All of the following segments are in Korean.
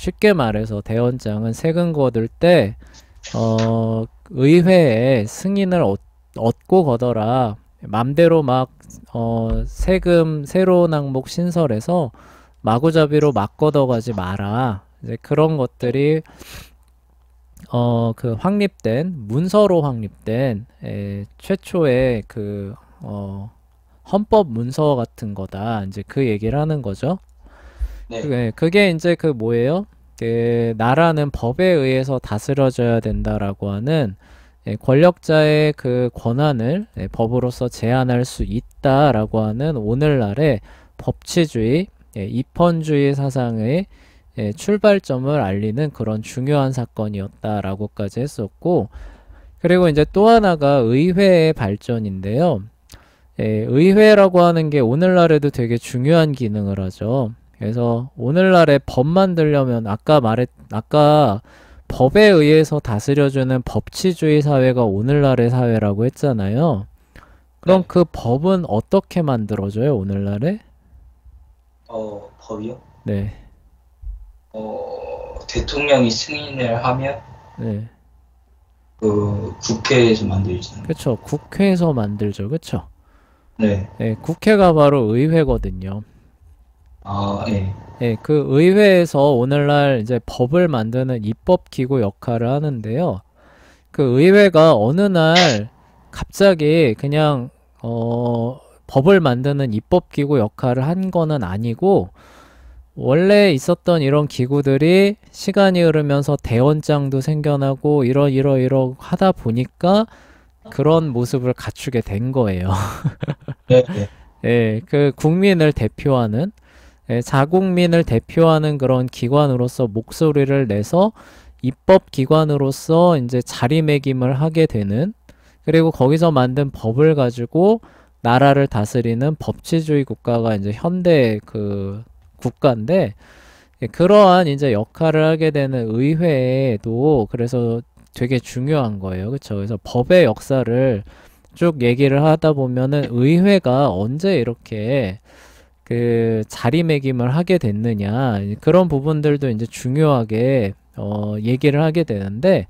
쉽게 말해서 대원장은 세금 거둘 때 의회에 승인을 얻고 거더라. 맘대로 막 세금 새로운 항목 신설해서 마구잡이로 막 걷어가지 마라. 이제 그런 것들이 그 확립된 문서로 확립된 최초의 그 헌법 문서 같은 거다. 이제 그 얘기를 하는 거죠. 네. 그게 이제 그 뭐예요? 그 나라는 법에 의해서 다스려져야 된다라고 하는 권력자의 그 권한을 법으로서 제한할 수 있다라고 하는 오늘날의 법치주의, 입헌주의 사상의 출발점을 알리는 그런 중요한 사건이었다라고까지 했었고, 그리고 이제 또 하나가 의회의 발전인데요. 의회라고 하는 게 오늘날에도 되게 중요한 기능을 하죠. 그래서 오늘날에 법 만들려면 아까 법에 의해서 다스려주는 법치주의 사회가 오늘날의 사회라고 했잖아요. 그럼 네. 그 법은 어떻게 만들어져요, 오늘날에? 법이요? 네, 대통령이 승인을 하면 네. 그 국회에서 만들잖아요. 그쵸. 국회에서 만들죠. 그쵸. 네. 네, 국회가 바로 의회거든요. 아, 예. 네, 그 의회에서 오늘날 이제 법을 만드는 입법기구 역할을 하는데요. 그 의회가 어느 날 갑자기 그냥 법을 만드는 입법기구 역할을 한 거는 아니고 원래 있었던 이런 기구들이 시간이 흐르면서 대원장도 생겨나고 이러 하다 보니까 그런 모습을 갖추게 된 거예요. 네, 네. 예, 그 국민을 대표하는 자국민을 대표하는 그런 기관으로서 목소리를 내서 입법기관으로서 이제 자리매김을 하게 되는, 그리고 거기서 만든 법을 가지고 나라를 다스리는 법치주의 국가가 이제 현대 그 국가인데, 그러한 이제 역할을 하게 되는 의회도 그래서 되게 중요한 거예요. 그렇죠? 그래서 법의 역사를 쭉 얘기를 하다 보면은 의회가 언제 이렇게 그 자리매김을 하게 됐느냐, 그런 부분들도 이제 중요하게 얘기를 하게 되는데,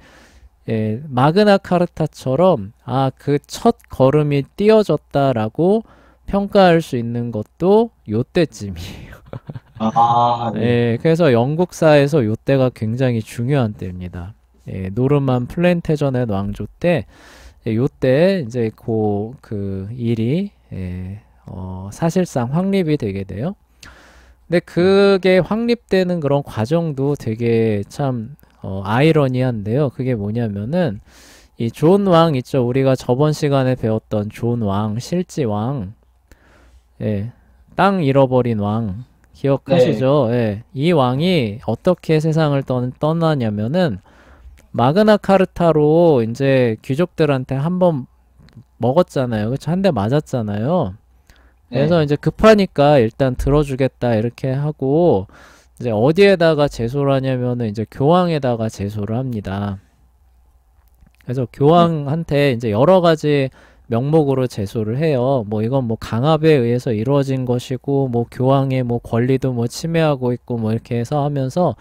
마그나 카르타처럼 그 첫 걸음이 띄어졌다라고 평가할 수 있는 것도 요때쯤이에요. 아, 네. 그래서 영국사에서 요때가 굉장히 중요한 때입니다. 노르만 플랜테전의 왕조 때 요때 이제 그 일이 사실상 확립이 되게 돼요. 근데 그게 확립되는 그런 과정도 되게 참 아이러니한데요. 그게 뭐냐면은 이 존 왕 있죠. 우리가 저번 시간에 배웠던 존 왕, 실지 왕, 예, 땅 잃어버린 왕 네. 기억하시죠? 예, 이 왕이 어떻게 세상을 떠나냐면은 마그나 카르타로 이제 귀족들한테 한번 먹었잖아요. 그쵸? 한 대 맞았잖아요. 그래서 네. 이제 급하니까 일단 들어주겠다 이렇게 하고 이제 어디에다가 제소를 하냐면은 이제 교황에다가 제소를 합니다. 그래서 네. 교황한테 이제 여러 가지 명목으로 제소를 해요. 뭐 이건 뭐 강압에 의해서 이루어진 것이고 뭐 교황의 뭐 권리도 뭐 침해하고 있고 뭐 이렇게 해서 하면서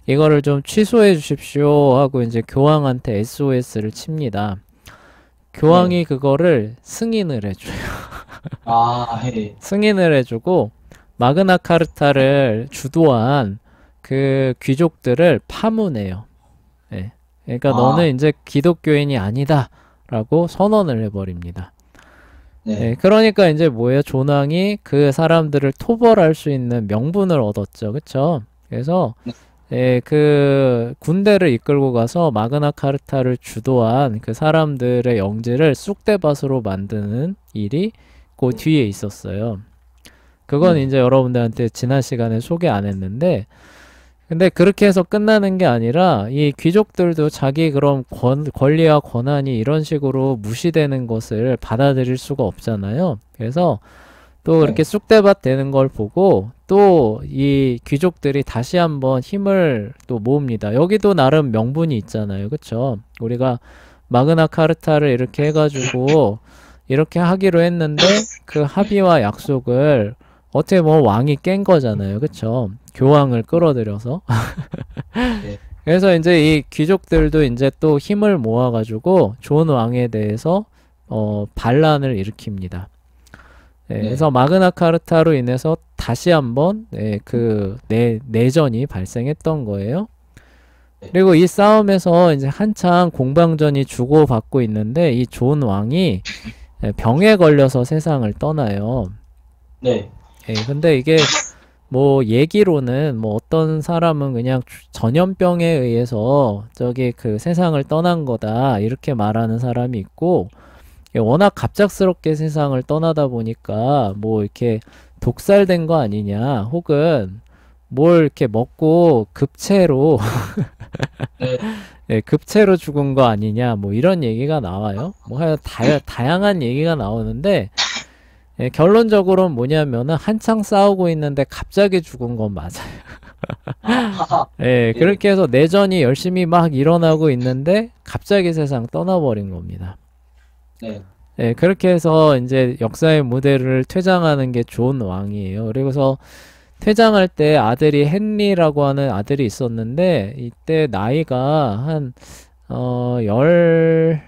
이거를 좀 취소해 주십시오 하고 이제 교황한테 SOS를 칩니다. 네. 교황이 그거를 승인을 해줘요. 아, 예. 승인을 해주고 마그나 카르타를 주도한 그 귀족들을 파문해요. 예. 그러니까 아, 너는 이제 기독교인이 아니다라고 선언을 해버립니다. 예. 네. 그러니까 이제 뭐예요? 존왕이 그 사람들을 토벌할 수 있는 명분을 얻었죠. 그쵸? 그래서 네. 그 군대를 이끌고 가서 마그나 카르타를 주도한 그 사람들의 영지를 쑥대밭으로 만드는 일이 그 뒤에 있었어요. 그건 네. 이제 여러분들한테 지난 시간에 소개 안 했는데, 근데 그렇게 해서 끝나는 게 아니라 이 귀족들도 자기 그런 권리와 권한이 이런 식으로 무시되는 것을 받아들일 수가 없잖아요. 그래서 또 그렇게 네. 쑥대밭 되는 걸 보고 또 이 귀족들이 다시 한번 힘을 또 모읍니다. 여기도 나름 명분이 있잖아요. 그쵸? 우리가 마그나 카르타를 이렇게 해가지고 이렇게 하기로 했는데 그 합의와 약속을 어떻게 뭐 왕이 깬 거잖아요. 그쵸? 교황을 끌어들여서. 네. 그래서 이제 이 귀족들도 이제 또 힘을 모아가지고 존 왕에 대해서 반란을 일으킵니다. 예, 네. 그래서 마그나 카르타로 인해서 다시 한번 그 내전이 발생했던 거예요. 네. 그리고 이 싸움에서 이제 한창 공방전이 주고받고 있는데 이 존 왕이 병에 걸려서 세상을 떠나요. 네. 예, 근데 이게 뭐 얘기로는 뭐 어떤 사람은 그냥 전염병에 의해서 저기 그 세상을 떠난 거다 이렇게 말하는 사람이 있고, 워낙 갑작스럽게 세상을 떠나다 보니까 뭐 이렇게 독살된 거 아니냐, 혹은 뭘 이렇게 먹고 급체로 네. 예, 급체로 죽은 거 아니냐, 뭐 이런 얘기가 나와요. 뭐 하여간 다양한 얘기가 나오는데, 예, 결론적으로는 뭐냐면은 한창 싸우고 있는데 갑자기 죽은 건 맞아요. 아, 예, 예. 그렇게 해서 내전이 열심히 막 일어나고 있는데 갑자기 세상 떠나버린 겁니다. 네. 예, 그렇게 해서 이제 역사의 무대를 퇴장하는 게 존 왕이에요. 그리고서 퇴장할 때 아들이 헨리라고 하는 아들이 있었는데, 이때 나이가 한, 열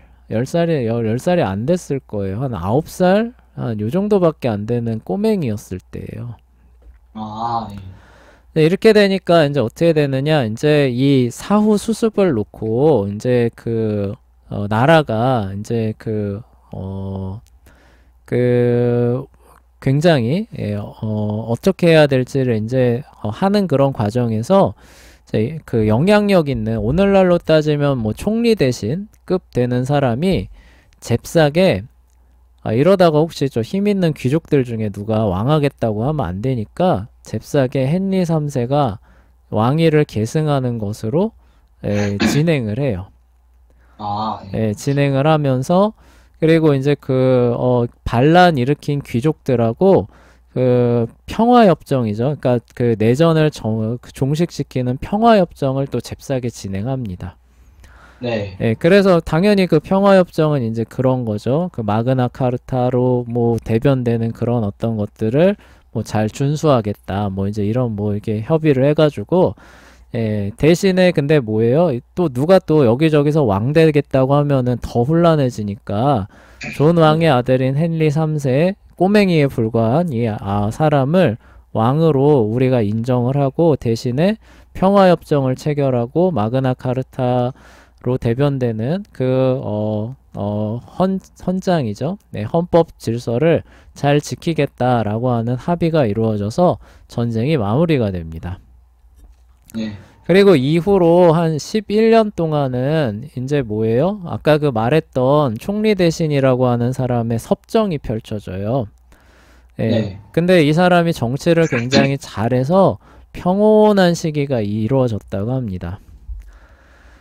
살이 안 됐을 거예요. 한 9살? 한 요 정도밖에 안 되는 꼬맹이였을 때예요. 아, 예. 네, 이렇게 되니까 이제 어떻게 되느냐, 이제 이 사후 수습을 놓고, 이제 그, 나라가 이제 그, 굉장히, 어떻게 해야 될지를 이제 하는 그런 과정에서, 이제 그 영향력 있는, 오늘날로 따지면 뭐 총리 대신 급 되는 사람이 잽싸게, 이러다가 혹시 저 힘 있는 귀족들 중에 누가 왕하겠다고 하면 안 되니까 잽싸게 헨리 3세가 왕위를 계승하는 것으로 진행을 해요. 아, 예. 진행을 하면서, 그리고 이제 반란 일으킨 귀족들하고 그 평화협정이죠. 그러니까 그 내전을 종식시키는 평화협정을 또 잽싸게 진행합니다. 네. 예, 그래서 당연히 그 평화협정은 이제 그런 거죠. 그 마그나 카르타로 뭐 대변되는 그런 어떤 것들을 뭐 잘 준수하겠다. 뭐 이제 이런 뭐 이렇게 협의를 해가지고, 예, 대신에 근데 뭐예요? 또 누가 또 여기저기서 왕 되겠다고 하면은 더 혼란해지니까 존 왕의 네. 아들인 헨리 3세 꼬맹이에 불과한 이 사람을 왕으로 우리가 인정을 하고, 대신에 평화협정을 체결하고 마그나 카르타로 대변되는 그 헌장이죠. 네, 헌법 질서를 잘 지키겠다라고 하는 합의가 이루어져서 전쟁이 마무리가 됩니다. 네. 그리고 이후로 한 11년 동안은 이제 뭐예요? 아까 그 말했던 총리 대신이라고 하는 사람의 섭정이 펼쳐져요. 예. 네. 근데 이 사람이 정치를 굉장히 잘해서 평온한 시기가 이루어졌다고 합니다.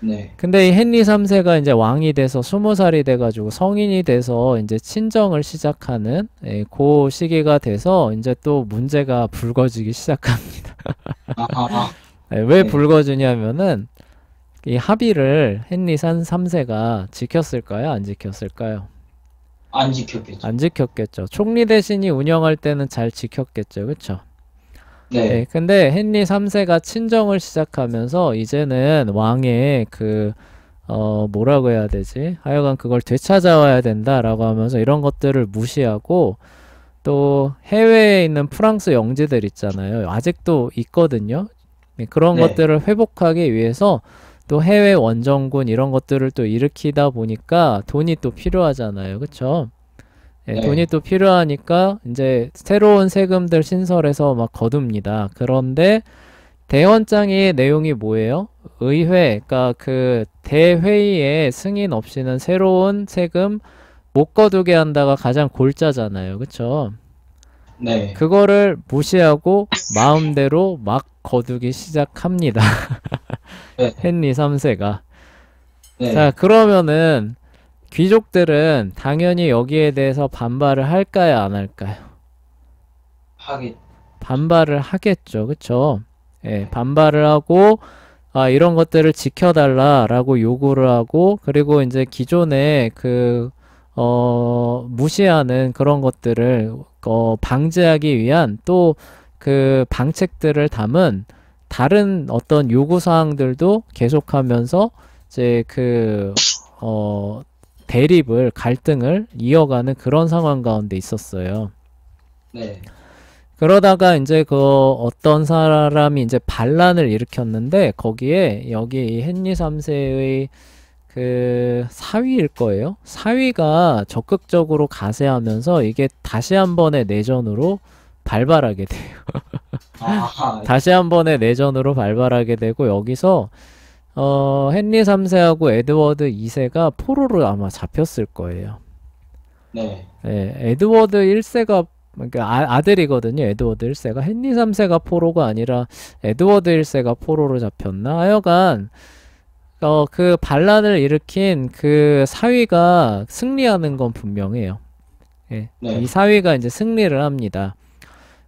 네. 근데 이 헨리 3세가 이제 왕이 돼서 20살이 돼가지고 성인이 돼서 이제 친정을 시작하는 그 시기가 돼서 이제 또 문제가 불거지기 시작합니다. 아, 왜 네. 불거지냐면은 이 합의를 헨리 3세가 지켰을까요? 안 지켰을까요? 안 지켰겠죠. 안 지켰겠죠. 총리 대신이 운영할 때는 잘 지켰겠죠. 그쵸? 네. 근데 헨리 3세가 친정을 시작하면서 이제는 왕의 뭐라고 해야 되지? 하여간 그걸 되찾아와야 된다라고 하면서 이런 것들을 무시하고, 또 해외에 있는 프랑스 영지들 있잖아요. 아직도 있거든요. 그런 네. 것들을 회복하기 위해서 또 해외 원정군 이런 것들을 또 일으키다 보니까 돈이 또 필요하잖아요. 그쵸? 네. 돈이 또 필요하니까 이제 새로운 세금들 신설해서 막 거둡니다. 그런데 대헌장의 내용이 뭐예요? 의회, 그러니까 그 대회의의 승인 없이는 새로운 세금 못 거두게 한다가 가장 골자잖아요. 그쵸? 네. 그거를 무시하고 마음대로 막 거두기 시작합니다. 네. 헨리 3세가. 네. 자, 그러면은 귀족들은 당연히 여기에 대해서 반발을 할까요, 안 할까요? 하긴. 반발을 하겠죠. 그쵸? 예, 반발을 하고, 이런 것들을 지켜달라라고 요구를 하고, 그리고 이제 기존에 무시하는 그런 것들을, 방지하기 위한 또 그 방책들을 담은 다른 어떤 요구사항들도 계속하면서 이제 대립을, 갈등을 이어가는 그런 상황 가운데 있었어요. 네. 그러다가 이제 어떤 사람이 이제 반란을 일으켰는데 거기에 여기 이 헨리 3세의 그 사위일 거예요. 사위가 적극적으로 가세하면서 이게 다시 한 번의 내전으로 발발하게 돼요. 아, 다시 한 번의 내전으로 발발하게 되고 여기서 헨리 3세하고 에드워드 2세가 포로로 아마 잡혔을 거예요. 네. 예, 에드워드 1세가 그러니까 아들이거든요. 에드워드 1세가 헨리 3세가 포로가 아니라 에드워드 1세가 포로로 잡혔나? 하여간 그 반란을 일으킨 그 사위가 승리하는 건 분명해요. 예, 네. 이 사위가 이제 승리를 합니다.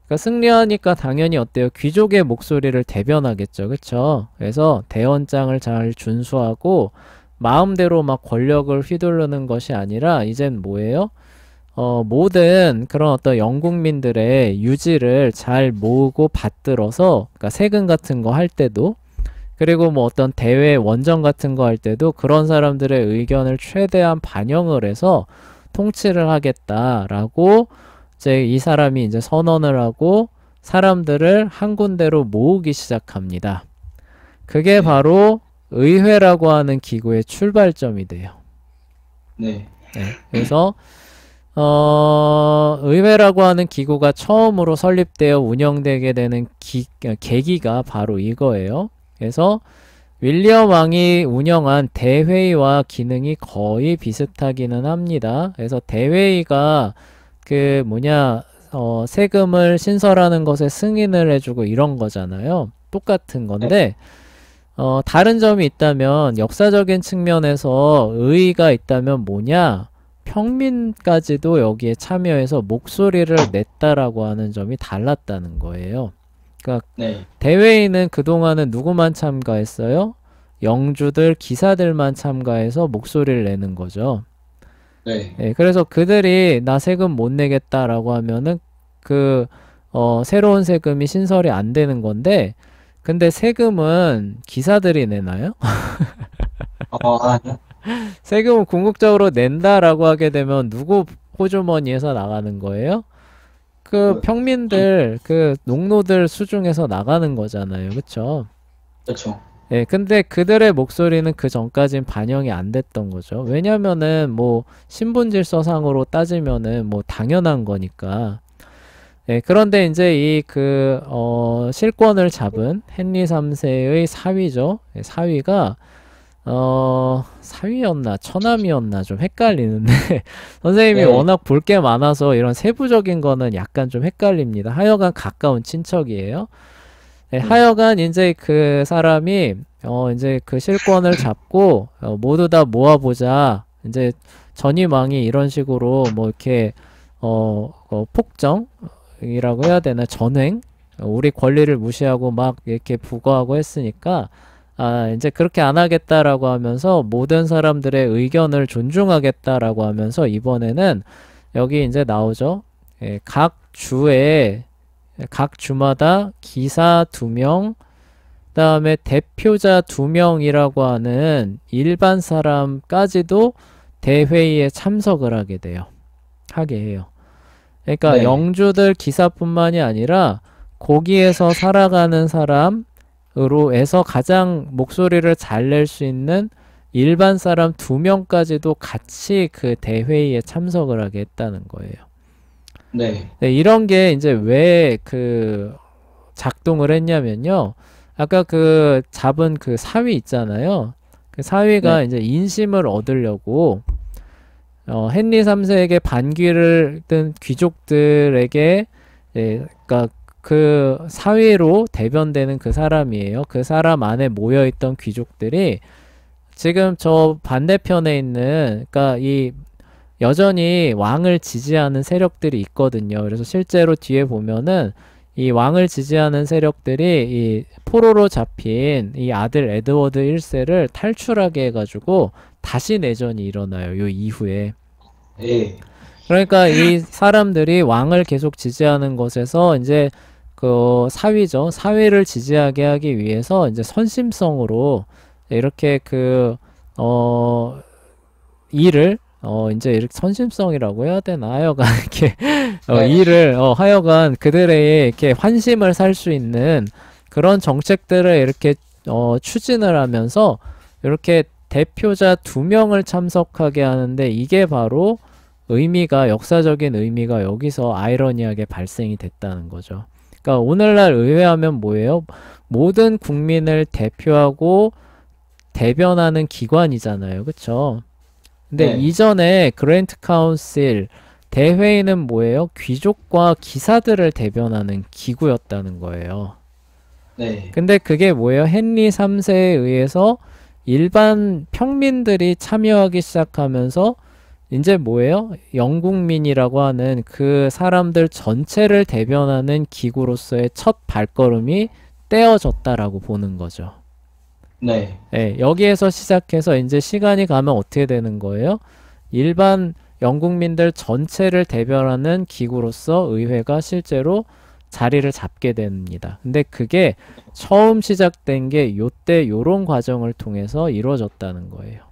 그러니까 승리하니까 당연히 어때요? 귀족의 목소리를 대변하겠죠. 그쵸? 그래서 대원장을 잘 준수하고 마음대로 막 권력을 휘두르는 것이 아니라 이젠 뭐예요? 모든 그런 어떤 영국민들의 유지를 잘 모으고 받들어서, 그러니까 세금 같은 거 할 때도, 그리고 뭐 어떤 대회 원정 같은 거 할 때도 그런 사람들의 의견을 최대한 반영을 해서 통치를 하겠다라고 이제 이 사람이 이제 선언을 하고 사람들을 한 군데로 모으기 시작합니다. 그게 네. 바로 의회라고 하는 기구의 출발점이 돼요. 네. 네, 그래서 의회라고 하는 기구가 처음으로 설립되어 운영되게 되는 계기가 바로 이거예요. 그래서 윌리엄 왕이 운영한 대회의와 기능이 거의 비슷하기는 합니다. 그래서 대회의가 세금을 신설하는 것에 승인을 해주고 이런 거잖아요. 똑같은 건데, 다른 점이 있다면, 역사적인 측면에서 의의가 있다면 뭐냐? 평민까지도 여기에 참여해서 목소리를 냈다라고 하는 점이 달랐다는 거예요. 그러니까 네. 대회의는 그동안은 누구만 참가했어요? 영주들, 기사들만 참가해서 목소리를 내는 거죠. 네. 예, 그래서 그들이 나 세금 못 내겠다라고 하면은 새로운 세금이 신설이 안 되는 건데, 근데 세금은 기사들이 내나요? 아니요. 세금을 궁극적으로 낸다라고 하게 되면 누구 호주머니에서 나가는 거예요? 그 평민들, 그 농노들 수중에서 나가는 거잖아요. 그쵸? 그렇죠. 예, 근데 그들의 목소리는 그 전까진 반영이 안 됐던 거죠. 왜냐면은 뭐 신분질서상으로 따지면은 뭐 당연한 거니까. 예, 그런데 이제 실권을 잡은 헨리 3세의 사위죠. 예, 사위가 사위였나 처남이었나 좀 헷갈리는데 선생님이 네. 워낙 볼 게 많아서 이런 세부적인 거는 약간 좀 헷갈립니다. 하여간 가까운 친척이에요. 네, 하여간 이제 그 사람이 이제 그 실권을 잡고 모두 다 모아보자. 이제 전임 왕이 이런 식으로 뭐 이렇게 폭정이라고 해야 되나 전횡 우리 권리를 무시하고 막 이렇게 부거하고 했으니까 이제 그렇게 안 하겠다라고 하면서 모든 사람들의 의견을 존중하겠다라고 하면서 이번에는 여기 이제 나오죠. 예, 각 주마다 기사 2명, 그다음에 대표자 2명이라고 하는 일반 사람까지도 대회의에 참석을 하게 해요. 그러니까 네. 영주들 기사뿐만이 아니라 거기에서 살아가는 사람으로 해서 가장 목소리를 잘 낼 수 있는 일반 사람 2명까지도 같이 그 대회의에 참석을 하게 했다는 거예요. 네. 네, 이런 게 이제 왜 작동을 했냐면요. 아까 그 잡은 그 사위 있잖아요. 그 사위가 네. 이제 인심을 얻으려고 헨리 3세에게 반기를 든 귀족들에게 그러니까 그 사위로 대변되는 그 사람이에요. 그 사람 안에 모여있던 귀족들이 지금 저 반대편에 있는 그러니까 여전히 왕을 지지하는 세력들이 있거든요. 그래서 실제로 뒤에 보면은 이 왕을 지지하는 세력들이 이 포로로 잡힌 이 아들 에드워드 1세를 탈출하게 해가지고 다시 내전이 일어나요. 요 이후에. 예. 그러니까 이 사람들이 왕을 계속 지지하는 것에서 이제 그 사위죠. 사위를 지지하게 하기 위해서 이제 선심성으로 이렇게 일을 이제 이렇게 선심성이라고 해야 되나 하여간 이렇게 네. 일을 하여간 그들의 이렇게 환심을 살 수 있는 그런 정책들을 이렇게 추진을 하면서 이렇게 대표자 2명을 참석하게 하는데 이게 바로 역사적인 의미가 여기서 아이러니하게 발생이 됐다는 거죠. 그러니까 오늘날 의회하면 뭐예요? 모든 국민을 대표하고 대변하는 기관이잖아요. 그쵸? 근데 네. 이전에 그랜트 카운실 대회의는 뭐예요? 귀족과 기사들을 대변하는 기구였다는 거예요. 네. 근데 그게 뭐예요? 헨리 3세에 의해서 일반 평민들이 참여하기 시작하면서 이제 뭐예요? 영국민이라고 하는 그 사람들 전체를 대변하는 기구로서의 첫 발걸음이 떼어졌다라고 보는 거죠. 네. 예, 여기에서 시작해서 이제 시간이 가면 어떻게 되는 거예요? 일반 영국민들 전체를 대변하는 기구로서 의회가 실제로 자리를 잡게 됩니다. 근데 그게 처음 시작된 게 요때 요런 과정을 통해서 이루어졌다는 거예요.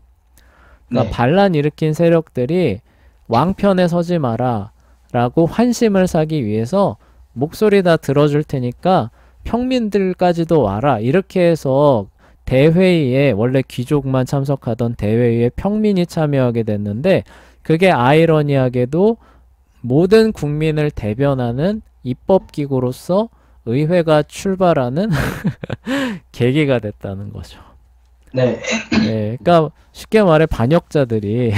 그러니까 네. 반란 일으킨 세력들이 왕편에 서지 마라 라고 환심을 사기 위해서 목소리 다 들어줄 테니까 평민들까지도 와라 이렇게 해서 대회의에 원래 귀족만 참석하던 대회의에 평민이 참여하게 됐는데 그게 아이러니하게도 모든 국민을 대변하는 입법기구로서 의회가 출발하는 계기가 됐다는 거죠. 네. 예, 그러니까 쉽게 말해 반역자들이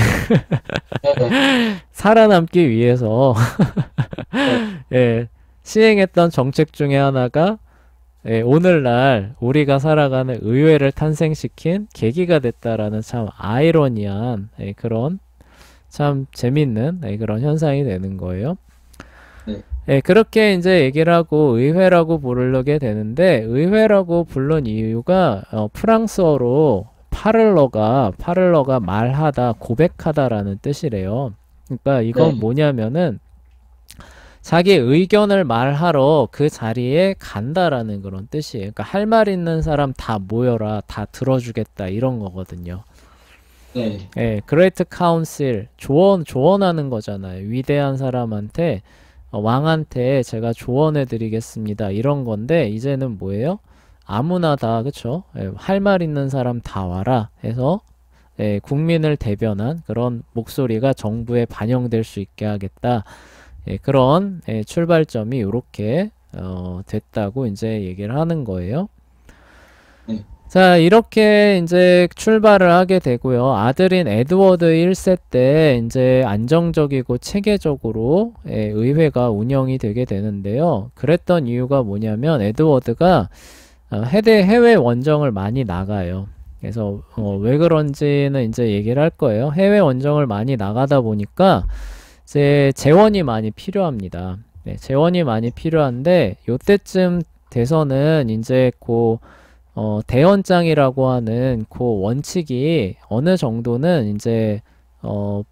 네. 살아남기 위해서 네. 예, 시행했던 정책 중에 하나가 예, 오늘날 우리가 살아가는 의회를 탄생시킨 계기가 됐다라는 참 아이러니한 예, 그런 참 재밌는 예, 그런 현상이 되는 거예요. 네. 예, 그렇게 이제 얘기를 하고 의회라고 부르게 되는데 의회라고 부른 이유가 프랑스어로 파를러가 말하다, 고백하다라는 뜻이래요. 그러니까 이건 네. 뭐냐면은 자기 의견을 말하러 그 자리에 간다라는 그런 뜻이에요. 그러니까 할 말 있는 사람 다 모여라, 다 들어주겠다 이런 거거든요. 네. 예, 그레이트 카운실 조언하는 거잖아요. 위대한 사람한테 왕한테 제가 조언해 드리겠습니다. 이런 건데 이제는 뭐예요? 아무나 다 그쵸? 예, 할 말 있는 사람 다 와라 해서 예, 국민을 대변한 그런 목소리가 정부에 반영될 수 있게 하겠다. 예, 그런 예, 출발점이 이렇게 됐다고 이제 얘기를 하는 거예요. 네. 자, 이렇게 이제 출발을 하게 되고요. 아들인 에드워드 1세 때 이제 안정적이고 체계적으로 예, 의회가 운영이 되게 되는데요. 그랬던 이유가 뭐냐면 에드워드가 해외 원정을 많이 나가요. 그래서 왜 그런지는 이제 얘기를 할 거예요. 해외 원정을 많이 나가다 보니까 이제 재원이 많이 필요합니다. 네, 재원이 많이 필요한데 요때쯤 돼서는 이제 대헌장이라고 하는 그 원칙이 어느 정도는 이제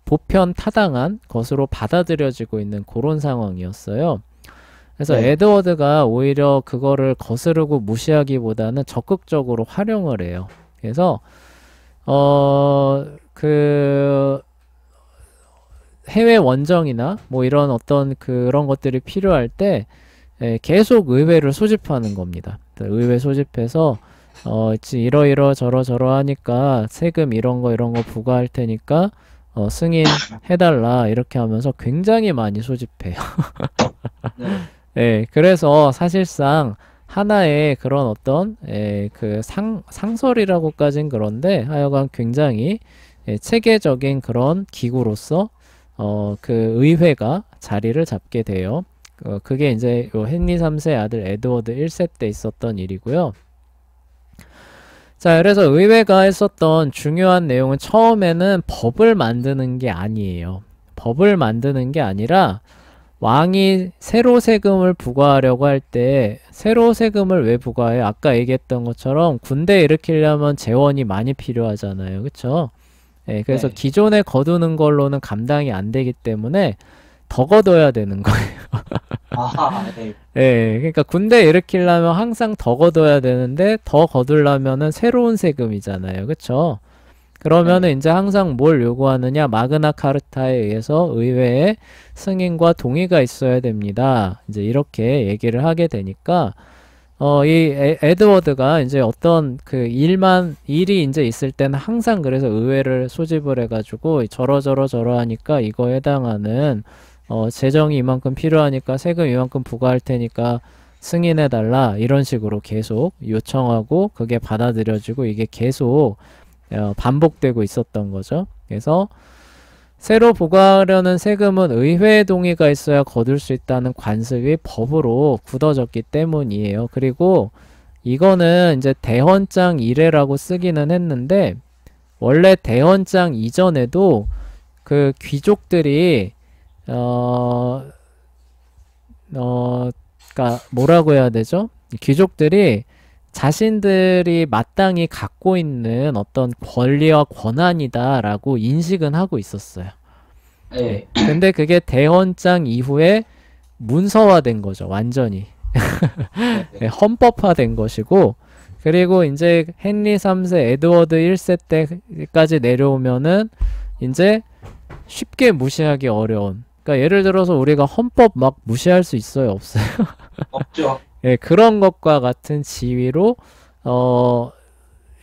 보편 타당한 것으로 받아들여지고 있는 그런 상황이었어요. 그래서 네. 에드워드가 오히려 그거를 거스르고 무시하기보다는 적극적으로 활용을 해요. 그래서 그 해외 원정이나 뭐 이런 어떤 그런 것들이 필요할 때 계속 의회를 소집하는 겁니다. 의회 소집해서 이러이러 저러저러 하니까 세금 이런 거 부과할 테니까 승인 해달라 이렇게 하면서 굉장히 많이 소집해요. 네. 예, 그래서 사실상 하나의 그런 어떤 그 상설이라고까진 그런데 하여간 굉장히 체계적인 그런 기구로서 그 의회가 자리를 잡게 돼요. 그게 이제 요 헨리 3세 아들 에드워드 1세 때 있었던 일이고요. 자, 그래서 의회가 했었던 중요한 내용은 처음에는 법을 만드는 게 아니에요. 법을 만드는 게 아니라 왕이 세로 세금을 부과하려고 할 때 세로 세금을 왜 부과해요? 아까 얘기했던 것처럼 군대 일으키려면 재원이 많이 필요하잖아요. 그쵸? 예, 그래서 네. 기존에 거두는 걸로는 감당이 안 되기 때문에 더 걷어야 되는 거예요. 네. 예, 그러니까 군대 일으키려면 항상 더 걷어야 되는데 더 거두려면은 새로운 세금이잖아요. 그쵸? 그러면은 네. 이제 항상 뭘 요구하느냐? 마그나 카르타에 의해서 의회에 승인과 동의가 있어야 됩니다. 이제 이렇게 얘기를 하게 되니까 에드워드가 이제 어떤 그 일이 이제 있을 때는 항상 그래서 의회를 소집을 해가지고 저러 하니까 이거에 해당하는 재정이 이만큼 필요하니까 세금 이만큼 부과할 테니까 승인해달라 이런 식으로 계속 요청하고 그게 받아들여지고 이게 계속 반복되고 있었던 거죠. 그래서 새로 부과하려는 세금은 의회의 동의가 있어야 거둘 수 있다는 관습이 법으로 굳어졌기 때문이에요. 그리고 이거는 이제 대헌장 이래라고 쓰기는 했는데 원래 대헌장 이전에도 그 귀족들이 그러니까 뭐라고 해야 되죠? 귀족들이 자신들이 마땅히 갖고 있는 어떤 권리와 권한이다라고 인식은 하고 있었어요. 예. 네. 근데 그게 대헌장 이후에 문서화된 거죠, 완전히. 네. 예, 헌법화된 것이고, 그리고 이제 헨리 3세, 에드워드 1세 때까지 내려오면은 이제 쉽게 무시하기 어려운. 그러니까 예를 들어서 우리가 헌법 막 무시할 수 있어요, 없어요? 없죠. 예, 그런 것과 같은 지위로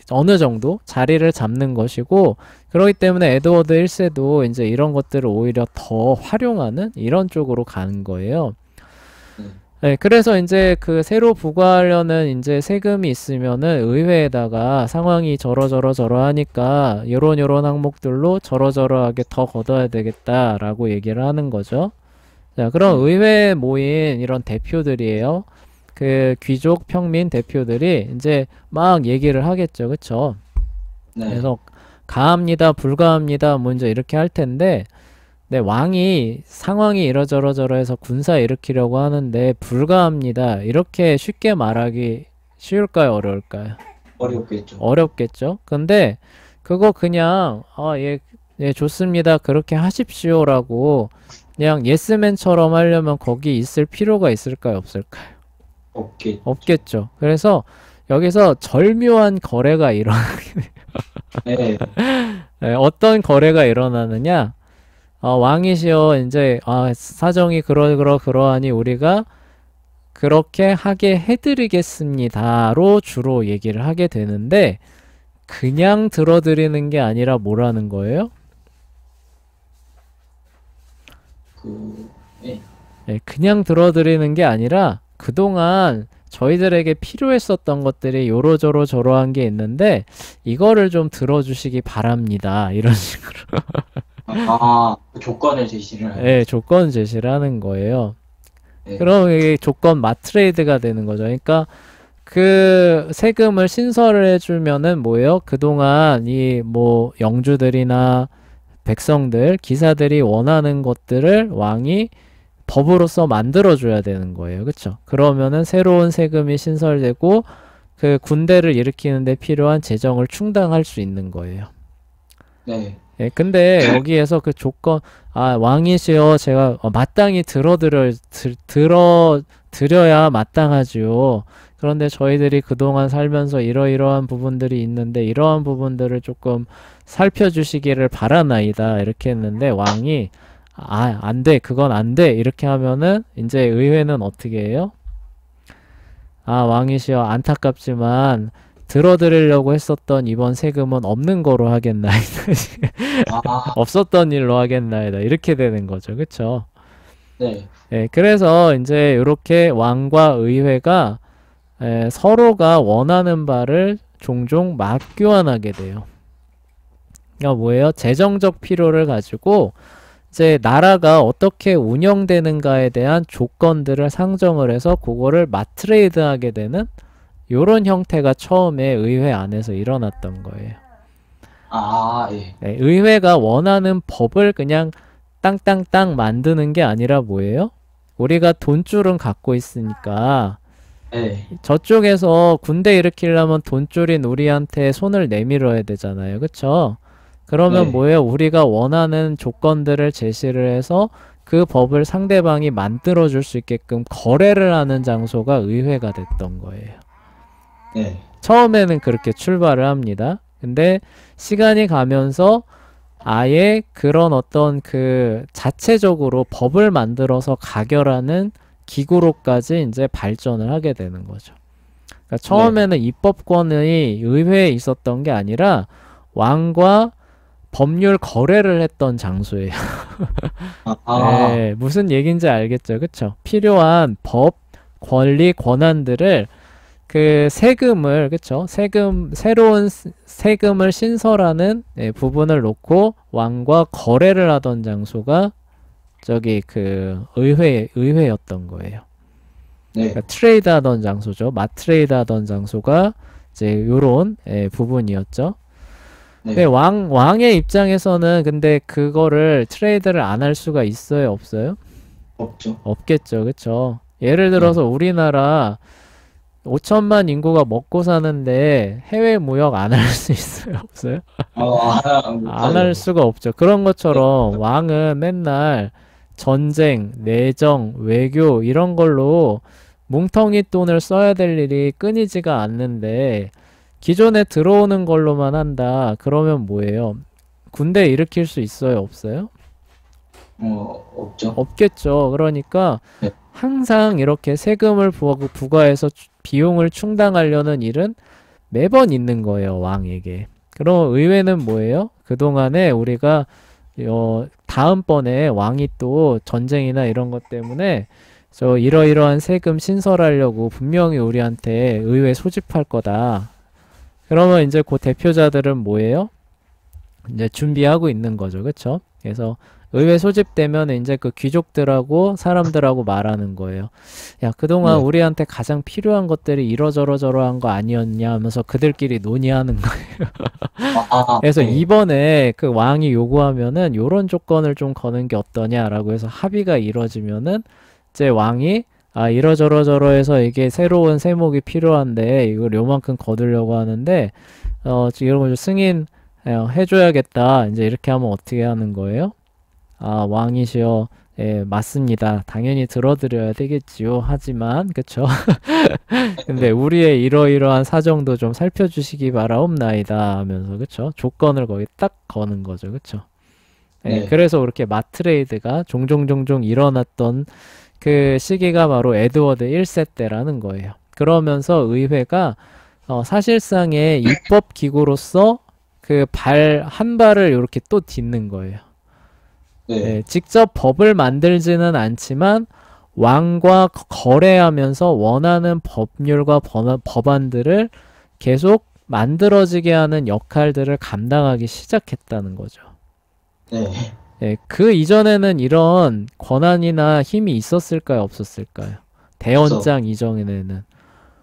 어느 정도 자리를 잡는 것이고 그렇기 때문에 에드워드 1세도 이제 이런 것들을 오히려 더 활용하는 이런 쪽으로 가는 거예요. 네, 그래서 이제 그 새로 부과하려는 이제 세금이 있으면은 의회에다가 상황이 저러 하니까 요런 항목들로 저러하게 더 걷어야 되겠다라고 얘기를 하는 거죠. 자, 그럼 의회에 모인 이런 대표들이에요. 그 귀족 평민 대표들이 이제 막 얘기를 하겠죠. 그쵸? 네. 그래서 가합니다, 불가합니다, 먼저 이렇게 할 텐데, 네, 왕이 상황이 이러저러해서 군사 일으키려고 하는데 불가합니다. 이렇게 쉽게 말하기 쉬울까요? 어려울까요? 어렵겠죠. 어렵겠죠? 근데 그거 그냥 예, 좋습니다. 그렇게 하십시오라고 그냥 예스맨처럼 하려면 거기 있을 필요가 있을까요? 없을까요? 없겠죠. 그래서 여기서 절묘한 거래가 네. 네, 어떤 거래가 일어나느냐? 왕이시여 이제 사정이 그러하니 우리가 그렇게 하게 해드리겠습니다로 주로 얘기를 하게 되는데 그냥 들어드리는 게 아니라 뭐라는 거예요? 네, 그냥 들어드리는 게 아니라 그동안 저희들에게 필요했었던 것들이 요러저러 저러한 게 있는데 이거를 좀 들어주시기 바랍니다. 이런 식으로. 조건을 제시를 하는 네, 조건 제시를 하는 거예요. 네. 그럼 이게 조건 마트레이드가 되는 거죠. 그러니까 그 세금을 신설을 해주면은 뭐예요? 그동안 이 뭐 영주들이나 백성들, 기사들이 원하는 것들을 왕이 법으로서 만들어줘야 되는 거예요. 그쵸? 그러면은 새로운 세금이 신설되고 그 군대를 일으키는 데 필요한 재정을 충당할 수 있는 거예요. 네. 예, 근데 여기에서 그 조건, 왕이시여, 제가 마땅히 들어드려야 마땅하지요. 그런데 저희들이 그동안 살면서 이러이러한 부분들이 있는데 이러한 부분들을 조금 살펴주시기를 바라나이다. 이렇게 했는데 왕이 안 돼. 그건 안 돼. 이렇게 하면은 이제 의회는 어떻게 해요? 왕이시여, 안타깝지만 들어드리려고 했었던 이번 세금은 없는 거로 하겠나이다. 없었던 일로 하겠나이다. 이렇게 되는 거죠. 그쵸? 네. 예, 그래서 이제 이렇게 왕과 의회가 서로가 원하는 바를 종종 맞교환하게 돼요. 그러니까 뭐예요? 재정적 필요를 가지고 이제 나라가 어떻게 운영되는가에 대한 조건들을 상정을 해서 그거를 맞트레이드하게 되는 요런 형태가 처음에 의회 안에서 일어났던 거예요. 예. 네, 의회가 원하는 법을 그냥 땅땅땅 만드는 게 아니라 뭐예요? 우리가 돈줄은 갖고 있으니까 네. 저쪽에서 군대 일으키려면 돈줄인 우리한테 손을 내밀어야 되잖아요. 그쵸? 그러면 네. 뭐예요? 우리가 원하는 조건들을 제시를 해서 그 법을 상대방이 만들어줄 수 있게끔 거래를 하는 장소가 의회가 됐던 거예요. 네. 처음에는 그렇게 출발을 합니다. 근데 시간이 가면서 아예 그런 어떤 그 자체적으로 법을 만들어서 가결하는 기구로까지 이제 발전을 하게 되는 거죠. 그러니까 처음에는 입법권이 의회에 있었던 게 아니라 왕과 법률 거래를 했던 장소예요. 네, 무슨 얘기인지 알겠죠? 그쵸? 필요한 법, 권리, 권한들을 그 세금을, 그쵸? 새로운 세금을 신설하는 부분을 놓고 왕과 거래를 하던 장소가 저기 그 의회였던 거예요. 네. 그러니까 트레이드 하던 장소죠. 마트레이드 하던 장소가 이제 요런 부분이었죠. 네. 근데 왕의 입장에서는 근데 그거를 트레이드를 안 할 수가 있어요, 없어요? 없죠. 없겠죠, 그쵸? 예를 들어서 우리나라 5천만 인구가 먹고 사는데 해외 무역 안 할 수 있어요, 없어요? 안 할 수가 없죠. 그런 것처럼 왕은 맨날 전쟁, 내정, 외교 이런 걸로 뭉텅이 돈을 써야 될 일이 끊이지가 않는데 기존에 들어오는 걸로만 한다. 그러면 뭐예요? 군대 일으킬 수 있어요, 없어요? 없죠. 없겠죠. 그러니까 네. 항상 이렇게 세금을 부과해서 비용을 충당하려는 일은 매번 있는 거예요, 왕에게. 그럼 의회는 뭐예요? 그동안에 우리가 다음번에 왕이 또 전쟁이나 이런 것 때문에 저 이러이러한 세금 신설하려고 분명히 우리한테 의회 소집할 거다. 그러면 이제 그 대표자들은 뭐예요? 이제 준비하고 있는 거죠. 그쵸? 그래서 의회 소집되면 이제 그 귀족들하고 사람들하고 말하는 거예요. 야, 그동안 네. 우리한테 가장 필요한 것들이 이러저러저러한 거 아니었냐 하면서 그들끼리 논의하는 거예요. 그래서 네. 이번에 그 왕이 요구하면은 요런 조건을 좀 거는 게 어떠냐라고 해서 합의가 이루어지면은 이제 왕이 이러저러저러해서 이게 새로운 세목이 필요한데 이걸 요만큼 거두려고 하는데 이런 걸 승인 해줘야겠다. 이제 이렇게 하면 어떻게 하는 거예요? 왕이시여, 예, 맞습니다. 당연히 들어드려야 되겠지요. 하지만, 그쵸? 근데 우리의 이러이러한 사정도 좀 살펴주시기 바라옵나이다. 하면서, 그쵸? 조건을 거기 딱 거는 거죠. 그쵸? 예, 네. 그래서 그렇게 마트레이드가 종종 일어났던 그 시기가 바로 에드워드 1세 때라는 거예요. 그러면서 의회가 사실상의 입법 기구로서 그 한 발을 이렇게 또 딛는 거예요. 네. 직접 법을 만들지는 않지만 왕과 거래하면서 원하는 법률과 법안들을 계속 만들어지게 하는 역할들을 감당하기 시작했다는 거죠. 네. 그 이전에는 이런 권한이나 힘이 있었을까요? 없었을까요? 대원장 이전에는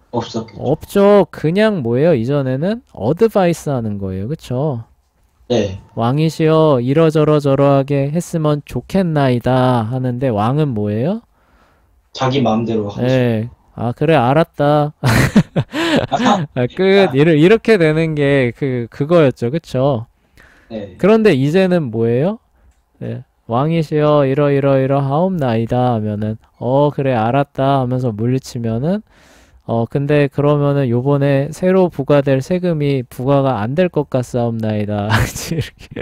없었겠죠. 없죠. 그냥 뭐예요? 이전에는 어드바이스 하는 거예요. 그쵸? 네. 왕이시여 이러저러저러하게 했으면 좋겠나이다 하는데 왕은 뭐예요? 자기 마음대로 하고 예. 그래 알았다. 싶어요. 이렇게 되는 게 그거였죠. 그쵸? 네. 그런데 이제는 뭐예요? 네. 왕이시여 이러하옵나이다 하면은 그래 알았다 하면서 물리치면은 근데 그러면은 요번에 새로 부과될 세금이 부과가 안 될 것 같사옵나이다. 이렇게.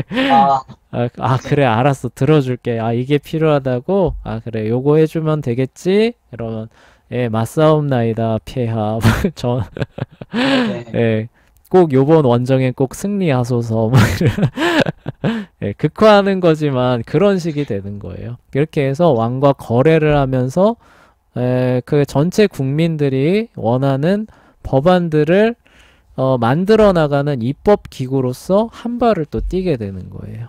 그래, 알았어. 들어줄게. 이게 필요하다고? 그래, 요거 해주면 되겠지? 이러면, 예, 맞사옵나이다. 폐하. 네. 예, 꼭 요번 원정에 꼭 승리하소서. 예, 극화하는 거지만 그런 식이 되는 거예요. 이렇게 해서 왕과 거래를 하면서 그 전체 국민들이 원하는 법안들을 만들어 나가는 입법 기구로서 한 발을 또 뛰게 되는 거예요.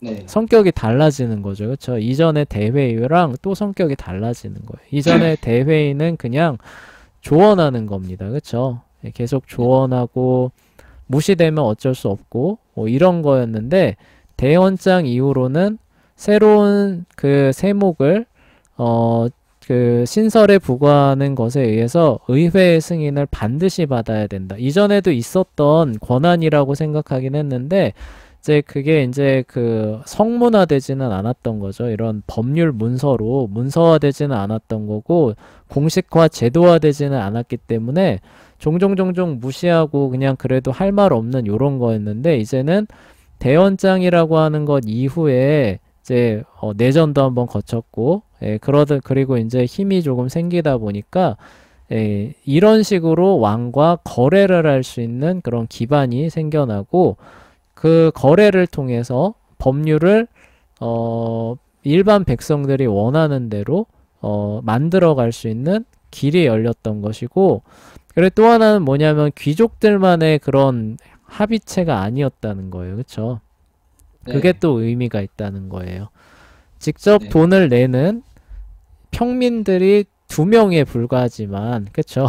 네. 성격이 달라지는 거죠. 그렇죠? 이전의 대회의랑 또 성격이 달라지는 거예요. 이전의 대회의는 그냥 조언하는 겁니다. 그렇죠? 계속 조언하고 무시되면 어쩔 수 없고 뭐 이런 거였는데 대원장 이후로는 새로운 그 세목을 그 신설에 부과하는 것에 의해서 의회의 승인을 반드시 받아야 된다. 이전에도 있었던 권한이라고 생각하긴 했는데 이제 그게 이제 그 성문화되지는 않았던 거죠. 이런 법률 문서로 문서화되지는 않았던 거고 공식화 제도화되지는 않았기 때문에 종종 무시하고 그냥 그래도 할 말 없는 요런 거였는데 이제는 대원장이라고 하는 것 이후에 이제 내전도 한번 거쳤고 그리고 이제 힘이 조금 생기다 보니까 이런 식으로 왕과 거래를 할 수 있는 그런 기반이 생겨나고 그 거래를 통해서 법률을 일반 백성들이 원하는 대로 만들어 갈 수 있는 길이 열렸던 것이고 그리고 또 하나는 뭐냐면 귀족들만의 그런 합의체가 아니었다는 거예요. 그쵸? 그게 네. 또 의미가 있다는 거예요. 직접 네. 돈을 내는 평민들이 2명에 불과하지만, 그쵸?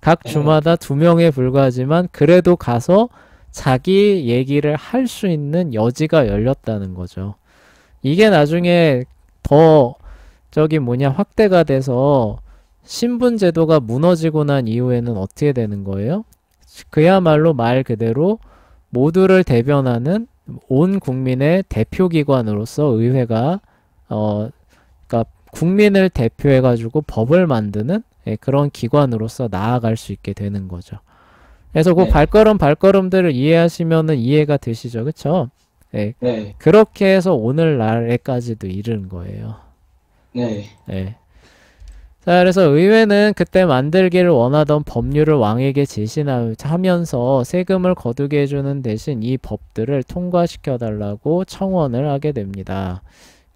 각 네. 주마다 2명에 불과하지만, 그래도 가서 자기 얘기를 할 수 있는 여지가 열렸다는 거죠. 이게 나중에 더, 확대가 돼서, 신분제도가 무너지고 난 이후에는 어떻게 되는 거예요? 그야말로 말 그대로 모두를 대변하는 온 국민의 대표기관으로서 의회가, 그러니까 국민을 대표해가지고 법을 만드는 그런 기관으로서 나아갈 수 있게 되는 거죠. 그래서 그 네. 발걸음들을 이해하시면은 이해가 되시죠, 그쵸? 예, 네. 그렇게 해서 오늘날에까지도 이른 거예요. 네. 예. 자, 그래서 의회는 그때 만들기를 원하던 법률을 왕에게 제시하면서 세금을 거두게 해주는 대신 이 법들을 통과시켜달라고 청원을 하게 됩니다.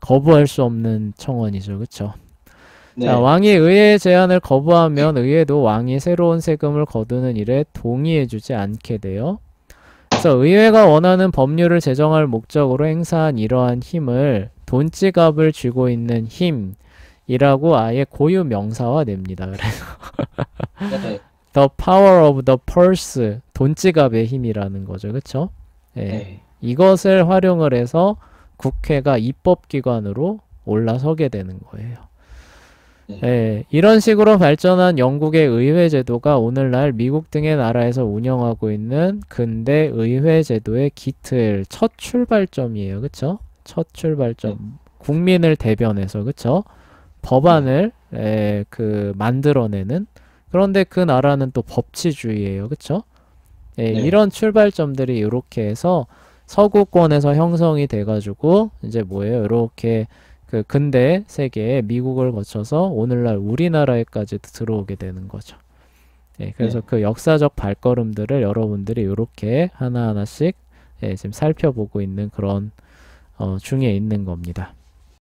거부할 수 없는 청원이죠. 그쵸? 자, 네. 왕이 의회의 제안을 거부하면 의회도 왕이 새로운 세금을 거두는 일에 동의해주지 않게 돼요. 그래서 의회가 원하는 법률을 제정할 목적으로 행사한 이러한 힘을 돈지갑을 쥐고 있는 힘이라고 아예 고유 명사화 냅니다. 그래서 네. the power of the purse, 돈지갑의 힘이라는 거죠. 그쵸? 예. 네. 이것을 활용을 해서 국회가 입법기관으로 올라서게 되는 거예요. 네. 예, 이런 식으로 발전한 영국의 의회 제도가 오늘날 미국 등의 나라에서 운영하고 있는 근대 의회 제도의 기틀, 첫 출발점이에요. 그쵸? 첫 네. 출발점. 국민을 대변해서, 그쵸? 네. 법안을, 만들어내는. 그런데 그 나라는 또 법치주의예요. 그쵸? 예, 네. 이런 출발점들이 이렇게 해서 서구권에서 형성이 돼가지고, 이제 뭐예요? 이렇게 그 근대 세계에 미국을 거쳐서 오늘날 우리나라에까지 들어오게 되는 거죠. 예, 그래서 네. 그 역사적 발걸음들을 여러분들이 이렇게 하나하나씩 지금 살펴보고 있는 그런 중에 있는 겁니다.